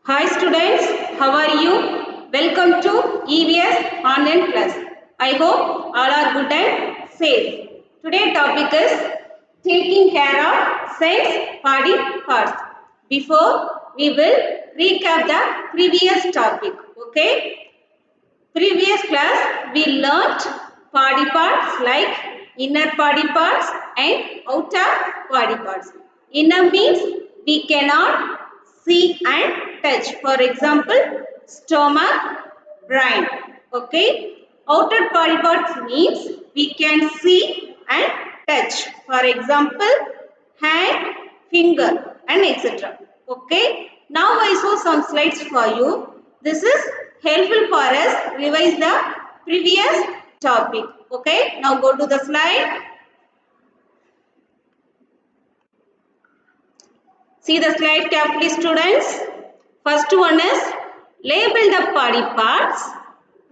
Hi students, how are you? Welcome to EVS Online Class. I hope all are good and safe. Today topic is taking care of sense body parts. Before we will recap the previous topic. Okay? Previous class we learnt body parts like inner body parts and outer body parts. Inner means we cannot see and touch. For example, stomach, brain. Okay. Outer body parts means we can see and touch. For example, hand, finger and etc. Okay. Now I show some slides for you. This is helpful for us revise the previous topic. Okay. Now go to the slide. See the slide carefully students. First one is label the body parts.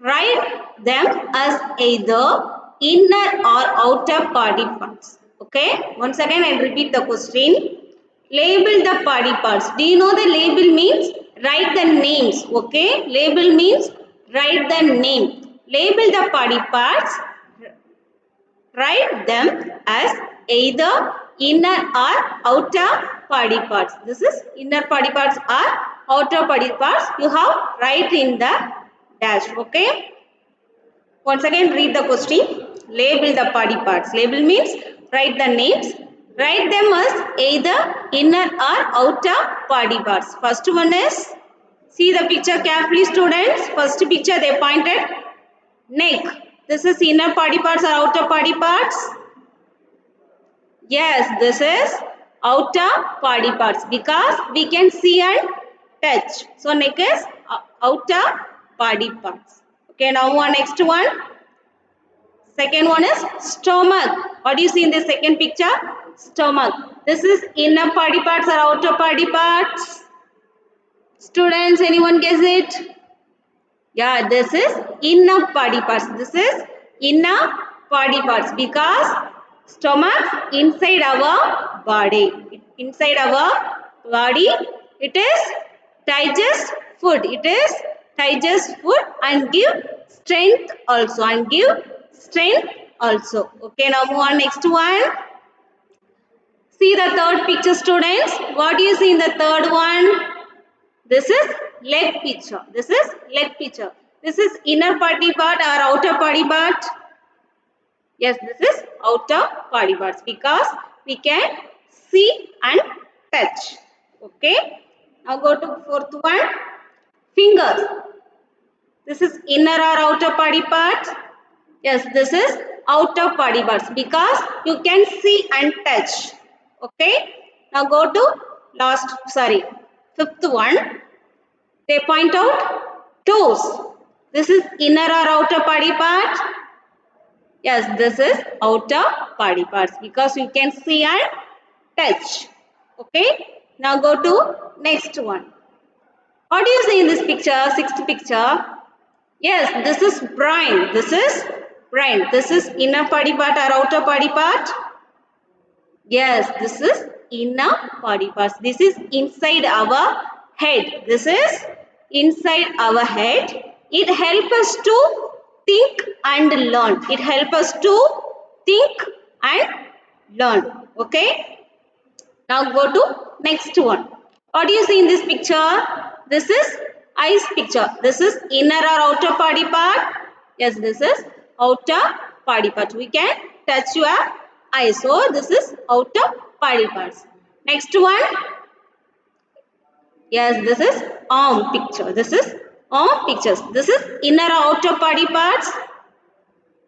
Write them as either inner or outer body parts. Okay. Once again I will repeat the question. Label the body parts. Do you know the label means? Write the names. Okay. Label means write the name. Label the body parts. Write them as either inner or outer body parts. This is inner body parts or outer body parts. You have write in the dash. Okay. Once again read the question. Label the body parts. Label means write the names. Write them as either inner or outer body parts. First one is, see the picture carefully students. First picture they pointed neck. This is inner body parts or outer body parts? Yes, this is outer body parts because we can see and touch. So neck is outer body parts. Okay, now next one. Second one is stomach. What do you see in the second picture? Stomach. This is inner body parts or outer body parts? Students, anyone guess it? Yeah, this is inner body parts. This is inner body parts because stomach inside our body. Inside our body, it is digest food. It is digest food and give strength also. Okay, now move on next one. See the third picture students. What do you see in the third one? This is leg picture. This is leg picture. This is inner body part or outer body part? Yes, this is outer body parts because we can see and touch. Okay. Now go to fourth one. Fingers. This is inner or outer body part? Yes, this is outer body parts because you can see and touch. Okay. Now go to fifth one. They point out toes. This is inner or outer body part? Yes, this is outer body parts because you can see and touch. Okay. Now go to next one. What do you see in this picture? Sixth picture. Yes, this is brain. This is brain. This is inner body part or outer body part? Yes, this is inner body parts. This is inside our head. This is inside our head. It helps us to think and learn. It helps us to think and learn. Okay. Now go to next one. What do you see in this picture? This is eyes picture. This is inner or outer body part? Yes, this is outer body part. We can touch your eyes. So this is outer body parts. Next one. Yes, this is arm picture. This is arm pictures. This is inner or outer body parts?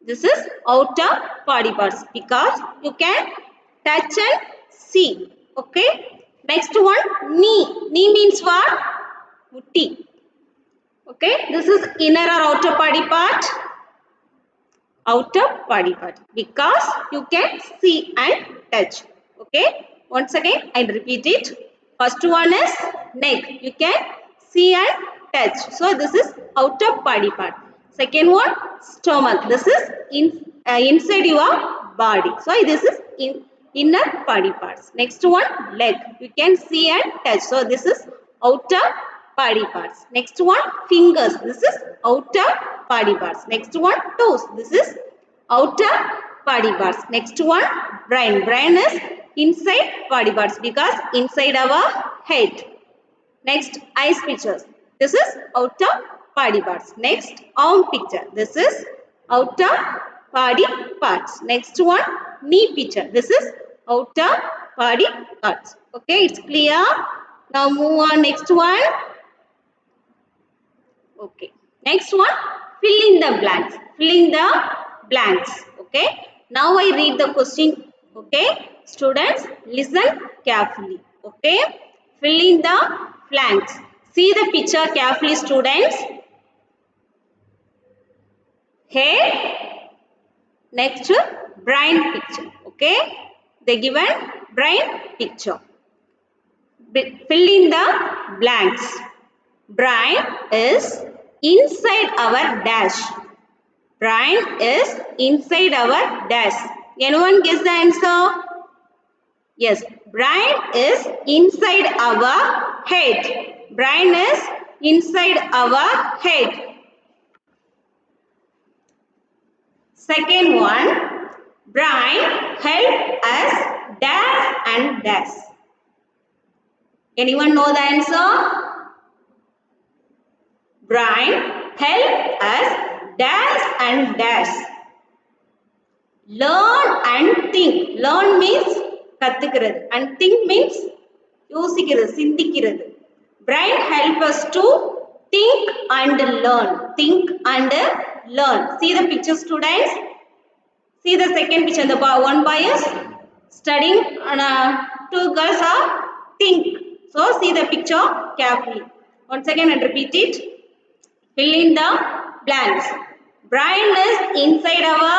This is outer body parts because you can touch and see. Okay. Next one, knee. Knee means what? Mutti. Okay. This is inner or outer body part? Outer body part because you can see and touch. Okay. Once again, I'll repeat it. First one is neck. You can see and touch. So this is outer body part. Second one, stomach. This is inside your body. So this is inner body parts. Next one, leg. You can see and touch. So this is outer body parts. Next one, fingers. This is outer body parts. Next one, toes. This is outer body parts. Next one, brain. Brain is inside body parts because inside our head. Next, eyes pictures. This is outer body parts. Next, arm picture. This is outer body parts. Next one, knee picture. This is outer body parts. Okay, it's clear. Now move on. Next one. Okay. Next one, fill in the blanks. Fill in the blanks. Okay. Now I read the question. Okay. Students, listen carefully. Okay. Fill in the blanks. See the picture carefully, students. Head. Next, brain picture. Okay. They given brain picture. Fill in the blanks. Brain is inside our dash. Brain is inside our dash. Anyone guess the answer? Yes, brain is inside our head. Brain is inside our head. Second one, brain help us dash and dash. Anyone know the answer? Brain help us dash and dash. Learn and think. Learn means கத்துக்கிறது and think means யோசிக்கிறது, சிந்திக்கிறது. Brain help us to think and learn. Think and learn. See the picture, students. See the second picture. The one boy is studying and two girls are think. So see the picture carefully. Once again and repeat it. Fill in the blanks. Brain is inside our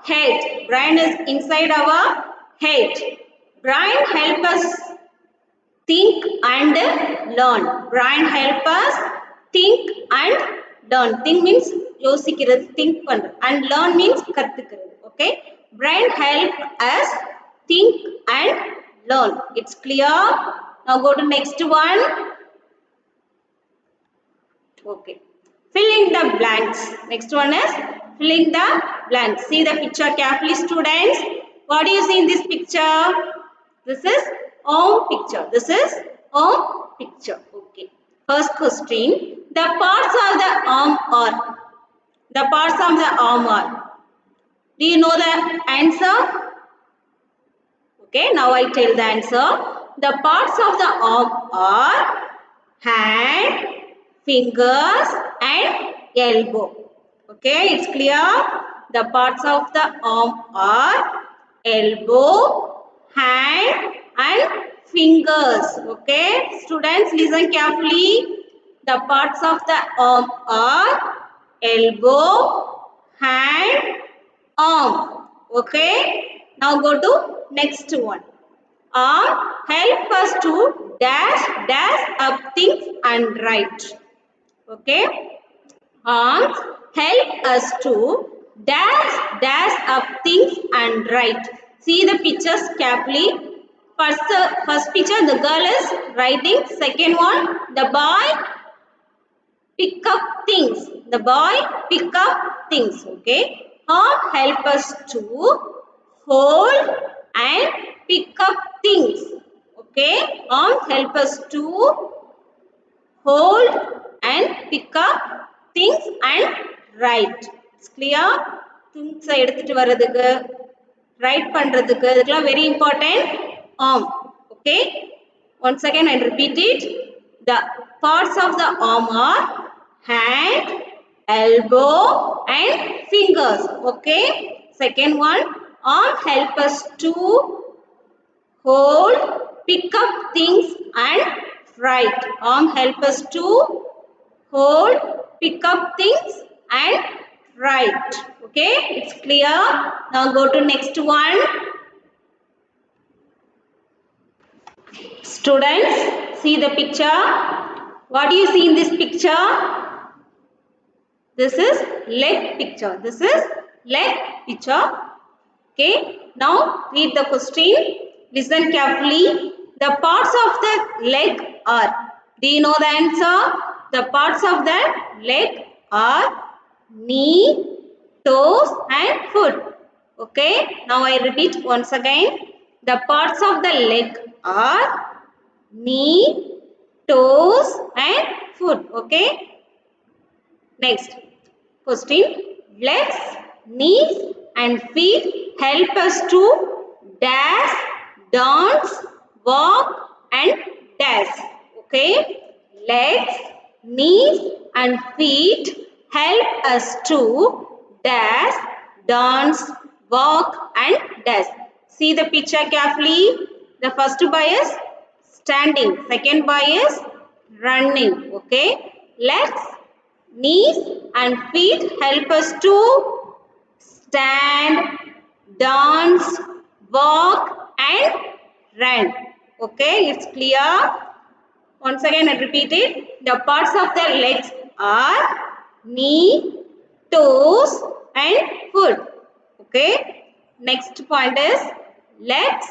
head. Brain is inside our head. Brain help us think and learn. Brain help us think and learn. Think means யோசிக்கிறது, think பண்றது. And learn means கத்துக்கிறது. Okay. Brain help us think and learn. It's clear. Now go to next one. Okay. Fill in the blanks. Next one is filling the blanks. See the picture carefully, students. What do you see in this picture? This is arm picture. This is arm picture. Okay. First question. The parts of the arm are. The parts of the arm are. Do you know the answer? Okay. Now I tell the answer. The parts of the arm are hand, fingers and elbow. Okay, it's clear. The parts of the arm are elbow, hand and fingers. Okay, students listen carefully. The parts of the arm are elbow, hand, arm. Okay, now go to next one. Arm help us to dash up things and write. Okay, arms help us to dash up things and write. See the pictures carefully. First picture, the girl is writing. Second one, the boy pick up things. The boy pick up things. Okay, arm help us to hold and pick up things. Okay, arm help us to hold and pick up things and write. It's clear? Things எடுத்துட்டு வரதுக்கு write பண்றதுக்கு இதெல்லாம் very important arm. Okay, once again I repeat it. The parts of the arm are hand, elbow and fingers. Okay, second one, arm help us to hold, pick up things and write. Arm help us to hold, pick up things and write. Okay, it's clear. Now go to next one. Students, see the picture. What do you see in this picture? This is leg picture. This is leg picture. Okay, now read the question. Listen carefully. The parts of the leg are. Do you know the answer? The parts of the leg are knee, toes and foot. Okay. Now I repeat once again. The parts of the leg are knee, toes and foot. Okay. Next question. Legs, knees and feet help us to dash, dance, walk and dash. Okay. Legs, knees and feet help us to dash, dance, walk and dash. See the picture carefully. The first boy is standing. Second boy is running. Okay. Legs, knees and feet help us to stand, dance, walk and run. Okay, it's clear. Once again I repeat it. The parts of the legs are knee, toes and foot. Okay. Next point is legs,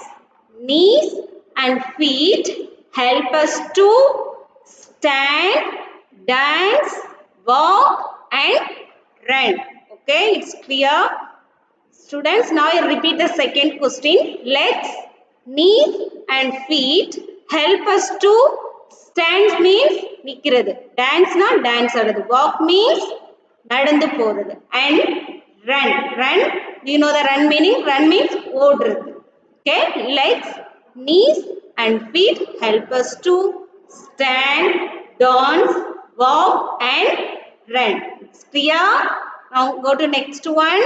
knees and feet help us to stand, dance, walk and run. Okay, it's clear. Students, now I repeat the second question. Legs, knees and feet help us to stand means நிக்கிறது. Dance na dance ஆடுது. Walk means நடந்து போறது. And run. Run. Do you know the run meaning? Run means ஓடுறது. Okay. Legs, knees and feet help us to stand, dance, walk and run. It's clear? Now go to next one.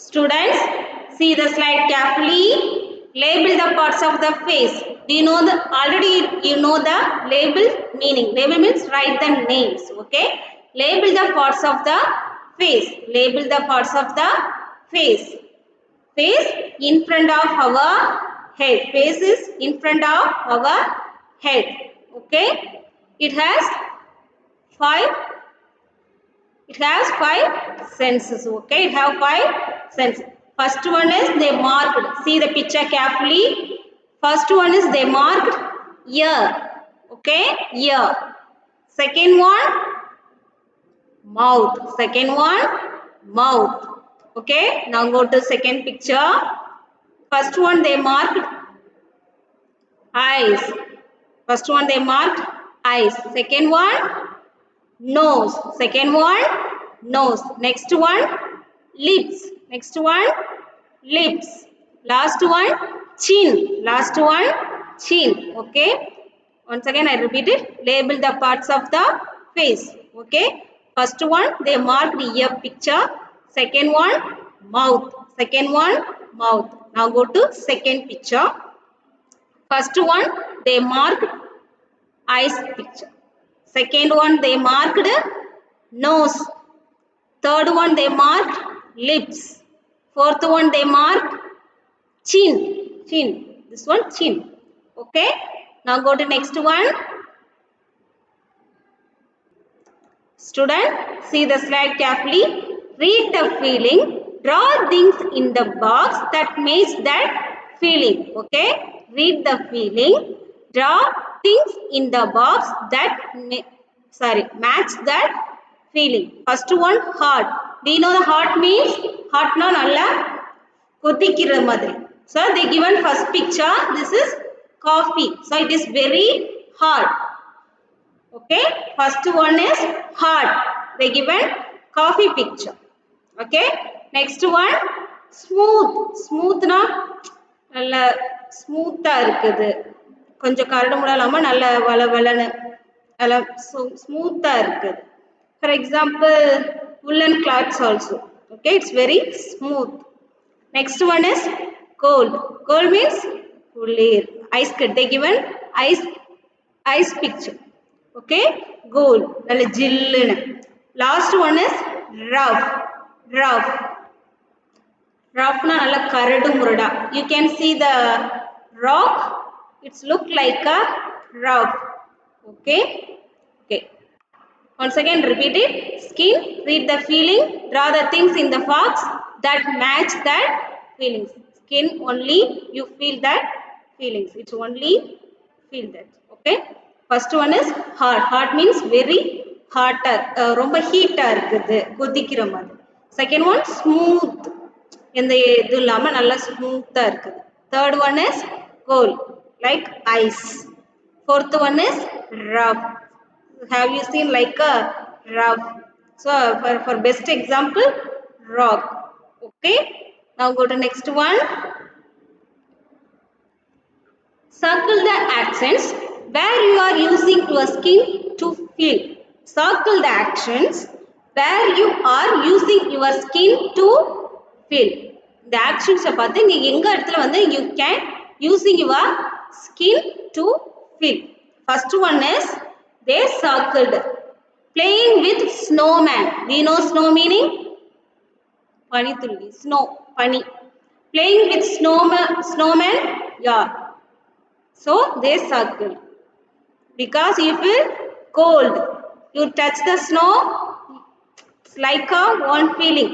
Students, see the slide carefully. Label the parts of the face. Do you know the already you know the label meaning? Label means write the names. Okay. Label the parts of the face. Label the parts of the face. Face in front of our head. Face is in front of our head. Okay. It has five senses. Okay, it have five senses. First one is they marked. See the picture carefully. First one is they marked ear. Okay, ear. Second one, mouth. Second one, mouth. Okay, now go to second picture. First one they marked eyes. First one they marked eyes. Second one, nose. Second one, nose. Next one, lips. Next one, lips. Last one, chin. Last one, chin. Okay. Once again I repeat it. Label the parts of the face. Okay. First one, they marked ear picture. Second one, mouth. Second one, mouth. Now go to second picture. First one, they marked eyes picture. Second one, they marked nose. Third one, they marked lips. Fourth one, they marked chin. Chin. This one, chin. Okay. Now go to next one. Student, see the slide carefully. Read the feeling. Draw things in the box that match that feeling. Okay. Read the feeling. Draw things in the box that match that feeling. First one, heart. Do you know the heart means? Heart na nalla kodikira madri. So they given first picture. This is coffee. So it is very hard. Okay. First one is heart. They given coffee picture. Okay. Next one, smooth. Smooth na nalla smooth இருக்குது. கொஞ்சம் கரடு முரடாம நல்ல வளவளன்னு நல்ல ஸ்மூத்தா இருக்குது. For example, woolen cloths also. Okay, it's very smooth. Next one is cold. Cold means kulir. Ice cut. They given ice picture. Okay, cold. Nalla jillunu. Last one is rough. Rough. Rough na nalla karadu murada. You can see the rock. It's look like a rough. Okay. Okay. Once again repeat it. Skin, read the feeling, draw the things in the box that match that feelings. Skin only you feel that feelings. It's only feel that. Okay, first one is hot. Hot means very hotter, ரொம்ப ஹீட்டா இருக்குது, கொதிக்கிற மாதிரி. Second one smooth, எந்த இது இல்லாம நல்லா ஸ்மூத்தா இருக்குது. Third one is cold, like ice. Fourth one is rough. Have you seen like a rough? So for best example, rock. Okay, now go to next one. Circle the actions where you are using your skin to feel. Circle the actions where you are using your skin to feel. The actions பார்த்து நீ எங்க இடத்துல வந்து you can using your skin to feel. First one is they circled playing with snowman. Do you know snow meaning? பனித்துளி, snow, பனி. Playing with snowman, yeah. So they circle because you feel cold. You touch the snow, it's like a one feeling.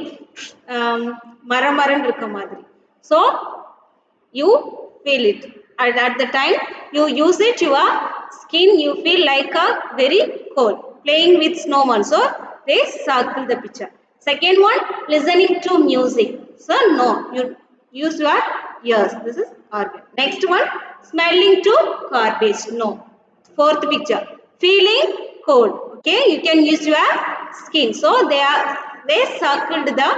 Maramaran irukka madri. So you feel it. And at the time you use it, your skin you feel like a very cold. Playing with snowman. So they circle the picture. Second one, listening to music. So no, you use your ears. This is argument. Next one, smelling to garbage. No. Fourth picture, feeling cold. Okay, you can use your skin. So they circled the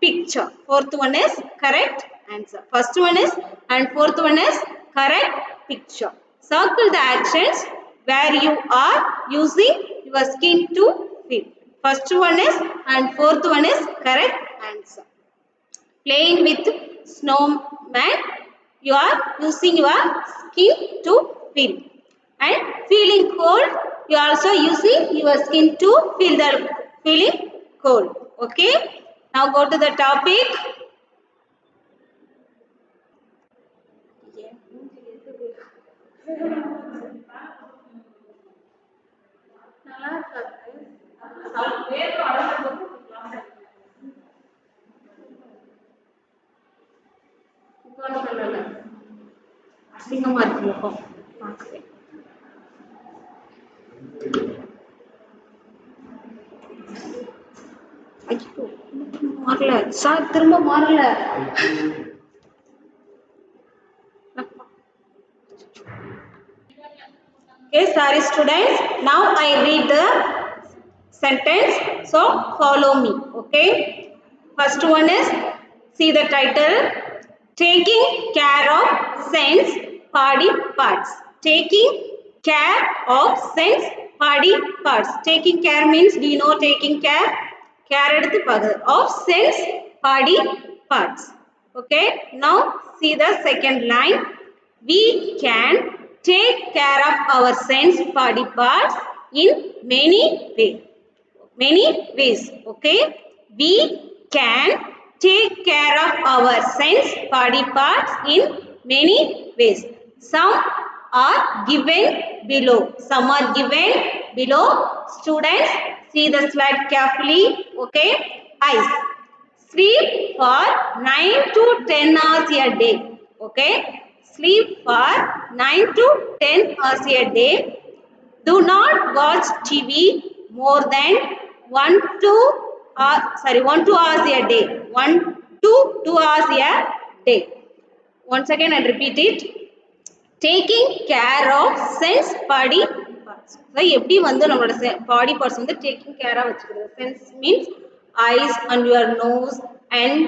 picture. Fourth one is correct answer. First one is and fourth one is correct picture. Circle the actions where you are using your skin to feel. First one is and fourth one is correct answer. Playing with snowman, you are using your skin to feel. And feeling cold, you are also using your skin to feel the feeling cold. Okay, now go to the topic. அசிங்கமா இருக்கு முகம் பார்க்கவே. ஐயோ மாறல sir, திரும்ப மாறல. Okay, sorry students. Now I read the sentence. So follow me. Okay. First one is, see the title. Taking care of sense body parts. Taking care of sense body parts. Taking care means, do you know taking care? Care எடுத்து பார்க்குது of sense body parts. Okay. Now see the second line. We can take care of our sense body parts in many ways. Many ways. Okay. We can take care of our sense body parts in many ways. Some are given below. Some are given below. Students, see the slide carefully. Okay. Eyes. Sleep for 9 to 10 hours a day. Okay. Sleep for 9 to 10 hours a day. Do not watch TV more than 1 to 2 hours a day. 1 to 2 hours a day. Once again I repeat it. Taking care of sense body parts. So எப்படி வந்து நம்மளோட body parts வந்து taking care ஆ வச்சுக்கிறது. Sense means eyes and your nose and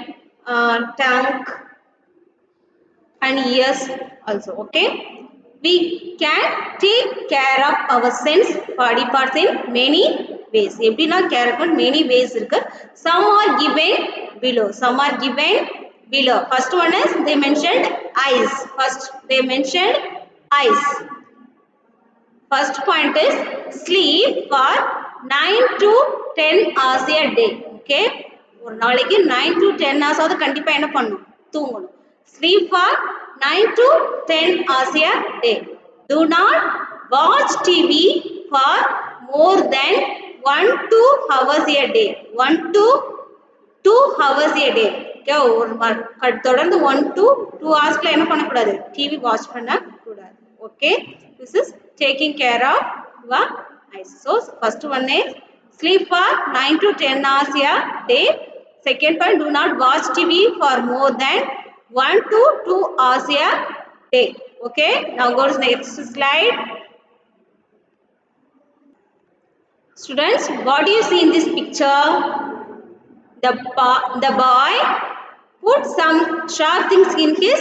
tongue and ears also. Okay. We can take care of our sense body parts in many ways. எப்படினா care பண்ண many ways இருக்கு. Some are given below. Some are given below. First one is they mentioned eyes. First they mentioned eyes. First point is sleep for 9 to 10 hours a day. Okay. ஒரு நாளைக்கு 9 to 10 hours ஆவது கண்டிப்பா என்ன பண்ணணும்? தூங்கணும். Sleep for 9 to 10 hours a day. Do not watch TV for more than 1 to 2 hours a day. 1 to 2 hours a day. Okay, ஒரு தொடர்ந்து 1 to 2 hours என்ன பண்ணக்கூடாது? TV வாட்ச் பண்ணக்கூடாது. Okay. This is taking care of your eyes. So first one is sleep for 9 to 10 hours a day. Second point, do not watch TV for more than 1 to 2 hours a day. Okay, now go to the next slide. Students, what do you see in this picture? The boy put some sharp things in his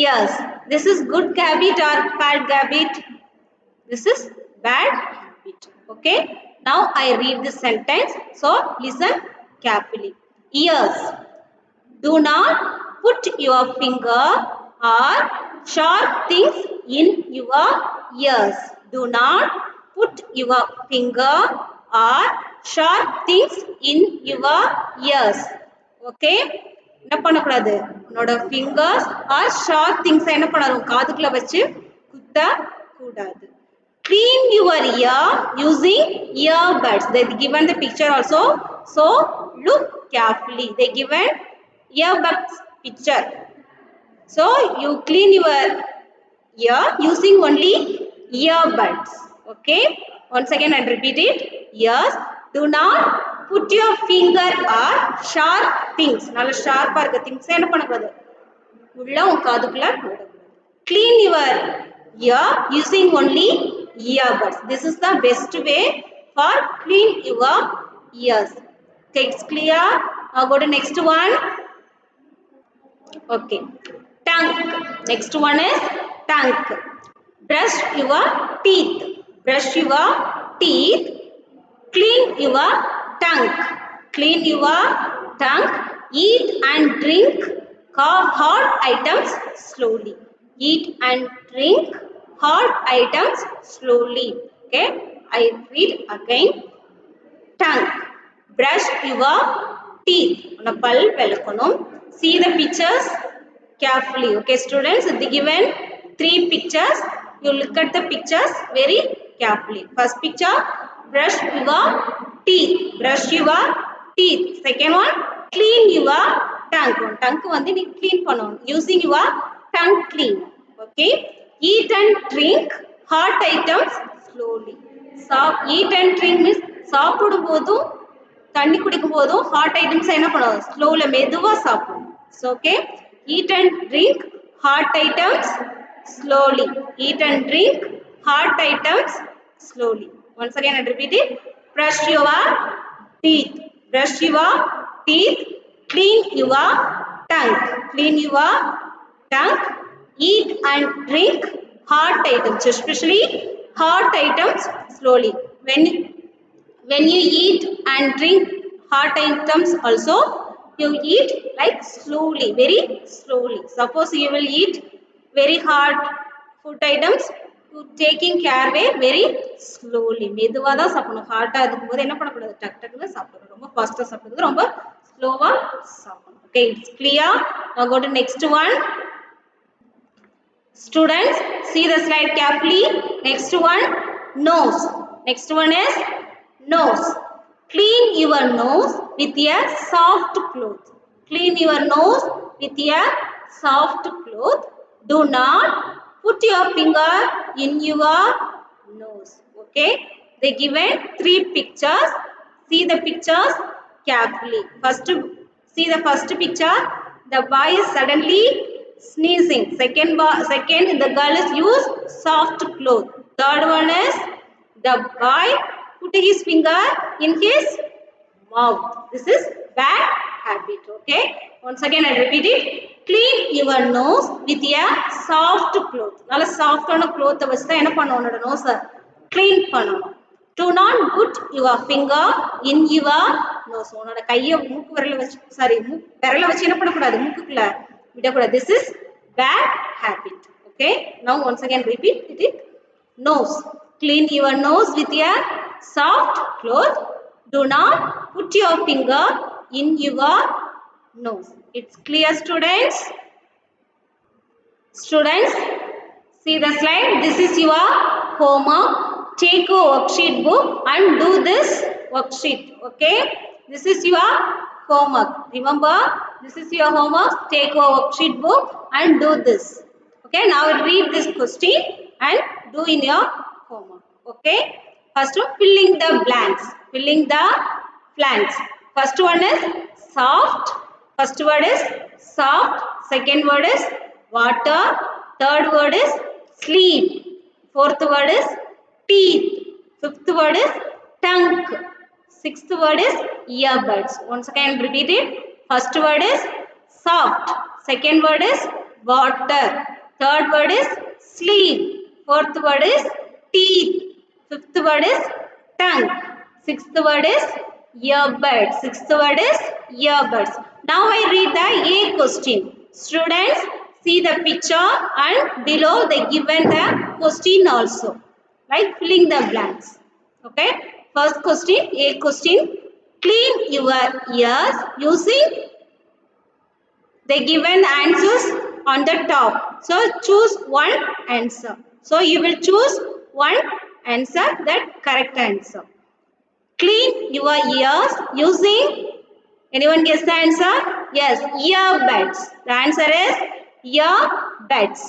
ears. This is good habit or bad habit? This is bad habit. Okay. Now I read this sentence. So listen carefully. Ears. Do not put your finger or sharp things in your ears. Do not put your finger or sharp things in your ears. Okay? என்ன பண்ணக்கூடாது உன்னோட fingers or sharp things என்ன பண்ணணும் காதுக்குள்ள வச்சு குத்த கூடாது. Clean your ear using earbuds. They given the picture also. So look carefully. They given earbuds picture. So you clean your ear using only earbuds. Okay. Once again I repeat it. Ears. Do not put your finger or sharp things. நல்ல ஷார்ப்பா இருக்க things என்ன பண்ணக்கூடாது உள்ள உன் காதுக்குள்ள போடக்கூடாது. Clean your ear using only earbuds. This is the best way for clean your ears. Okay, it's clear. Now go to next one. Okay, tongue. Next one is tongue. Brush your teeth. Brush your teeth. Clean your tongue. Clean your tongue. Eat and drink hot items slowly. Eat and drink hot items slowly. Okay, I read again. Tongue. Brush your teeth. உன்னை பல் விளக்கணும். See the pictures carefully. Okay, students, they given 3 pictures. You look at the pictures very carefully. First picture, brush your teeth. Brush your teeth. Second one, clean your tongue. Tongue வந்து நீ clean பண்ணணும். Using your tongue clean. Okay. Eat and drink hot items slowly. Eat and drink means சாப்பிடும் போதும் தண்ணி குடிக்கும் போதும் hot items என்ன பண்ணுவோம் ஸ்லோல மெதுவா சாப்பிடுவோம். So okay, eat and drink hot items slowly. Eat and drink hot items slowly. Once again I repeat it. Brush your teeth. Brush your teeth. Clean your tongue. Clean your tongue. Eat and drink hot items, especially hot items slowly. When you eat and drink hot items also, you eat like slowly, very slowly. Suppose you will eat very hot food items, you taking care way very slowly. மெதுவா தான் சாப்பிடணும். ஹாட்டா இருக்கும்போது என்ன பண்ணக்கூடாது டக் டக்குன்னு சாப்பிடணும். ரொம்ப ஃபாஸ்டா சாப்பிடுறது ரொம்ப ஸ்லோவா சாப்பிடணும். Okay, it's clear. Now go to next one. Students, see the slide carefully. Next one, nose. Next one is nose. Clean your nose with a soft cloth. Clean your nose with a soft cloth. Do not put your finger in your nose. Okay. They given 3 pictures. See the pictures carefully. First, see the first picture. The boy is suddenly sneezing. Second, the girl is used soft cloth. Third one is the boy put his finger in his mouth. This is bad habit. Okay. Once again I repeat it. Clean your nose with a soft cloth. நல்ல சாஃப்டான cloth வச்சு தான் என்ன பண்ணணும் உன்னோட nose clean பண்ணணும். Do not put your finger in your nose. உன்னோட கையை மூக்கு விரல வச்சு விரல வச்சு என்ன பண்ணக்கூடாது மூக்குக்குள்ள விடக்கூடாது. This is bad habit. Okay. Now once again repeat it. Nose. Clean your nose with a soft cloth. Do not put your finger in your nose. It's clear, students? Students, see the slide. This is your homework. Take a worksheet book and do this worksheet. Okay? This is your homework. Remember, this is your homework. Take a worksheet book and do this. Okay? Now read this question and do in your homework. Okay. First one, filling the blanks. Filling the blanks. First one is soft. First word is soft. Second word is water. Third word is sleep. Fourth word is teeth. Fifth word is tongue. Sixth word is earbuds. Once again repeat it. First word is soft. Second word is water. Third word is sleep. Fourth word is teeth. Fifth word is tongue. Sixth word is earbuds. Sixth word is earbuds. Now I read the A question. Students, see the picture and below they given the question also. Like filling the blanks. Okay. First question, A question. Clean your ears using the given answers on the top. So choose one answer. So you will choose one answer, that correct answer. Clean your ears using, anyone guess the answer? Yes, earbuds. The answer is earbuds.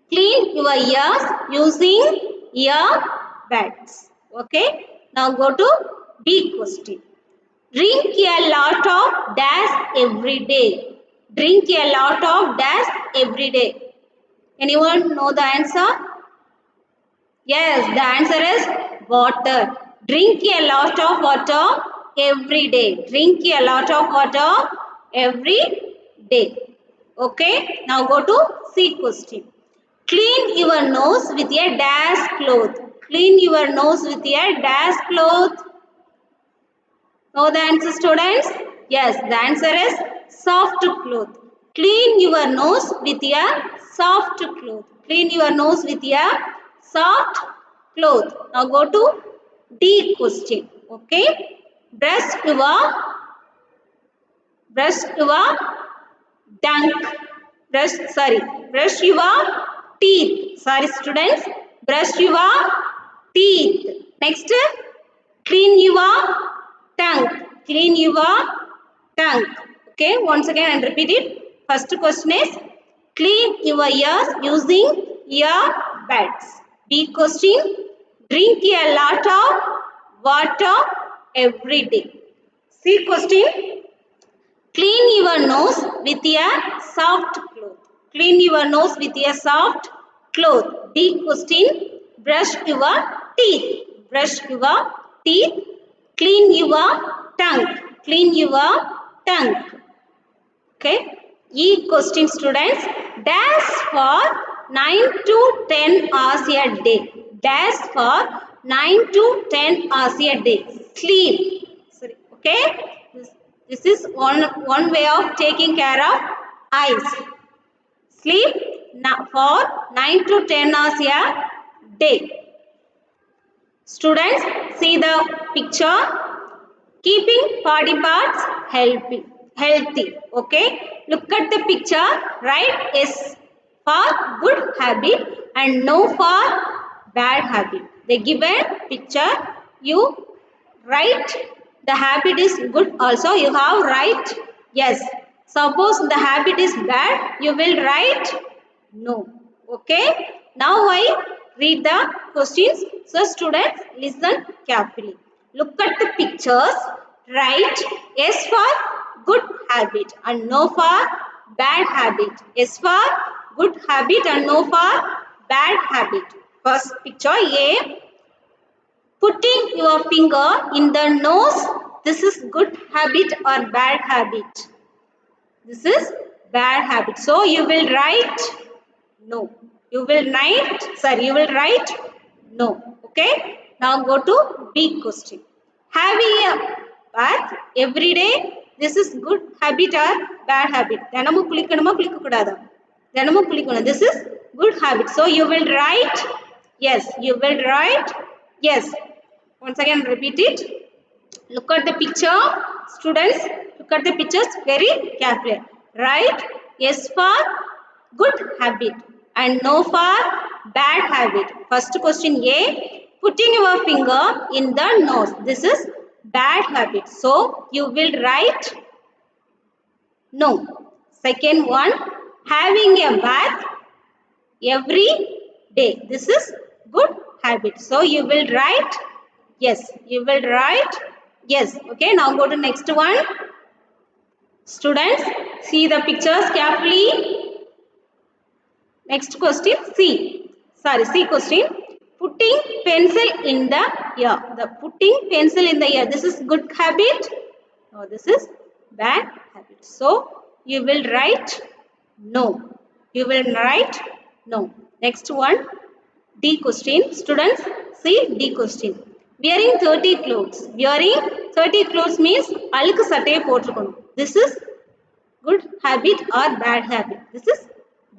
Clean your ears using earbuds. Okay. Now go to B question. Drink a lot of dash every day. Drink a lot of dash every day. Anyone know the answer? Yes, the answer is water. Drink a lot of water every day. Drink a lot of water every day. Okay. Now go to C question. Clean your nose with a dash cloth. Clean your nose with a dash cloth. Know the answer, students? Yes, the answer is soft cloth. Clean your nose with a soft cloth. Clean your nose with a soft cloth. Now go to D question. Okay. Brush your dunk. Brush your teeth. Sorry, students. Brush your teeth. Next, clean your tongue. Clean your tongue. Okay, once again and repeat it. First question is clean your ears using earbuds. B question, drink a lot of water every day. C question, clean your nose with a soft cloth. Clean your nose with a soft cloth. D question, brush your teeth. Brush your teeth. Clean your tongue. Clean your tongue. Okay. E question, students. Dash for 9 to 10 hours a day. Dash for 9 to 10 hours a day. Sleep. Sorry. Okay. This is one way of taking care of eyes. Sleep for 9 to 10 hours a day. Students, see the picture. Keeping body parts healthy. Okay. Look at the picture. Write S for good habit and no for bad habit. The given picture, you write the habit is good. Also, you have write yes. Suppose the habit is bad, you will write no. Okay. Now I read the questions. So students, listen carefully. Look at the pictures. Write S for good habit and no for bad habit. S for good habit and no for bad habit. First picture A. Putting your finger in the nose. This is good habit or bad habit? This is bad habit. So you will write no. You will write no. Okay. Now go to B question. Having a bath every day. This is good habit or bad habit? This is good habit. So you will write yes. You will write yes. Once again repeat it. Look at the picture. Students, look at the pictures very carefully. Write yes for good habit and no for bad habit. First question A. Putting your finger in the nose. This is bad habit. So, you will write no. Second one. Having a bath every day. This is good habit. So you will write yes. You will write yes. Okay. Now go to next one. Students, see the pictures carefully. Next question, C. Sorry, C question. Putting pencil in the ear. The putting pencil in the ear. This is good habit. No, this is bad habit. So you will write no. You will write no. Next one, D question. Students, see D question. Wearing 30 clothes. Wearing 30 clothes means அழுக்கு சட்டையை போட்டுக்கணும். This is good habit or bad habit? This is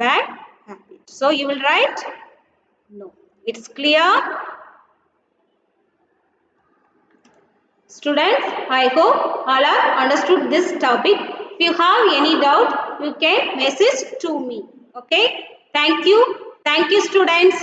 bad habit. So you will write no. It's clear. Students, I hope all are understood this topic. If you have any doubt, you can message to me. Okay. Thank you. Thank you, students.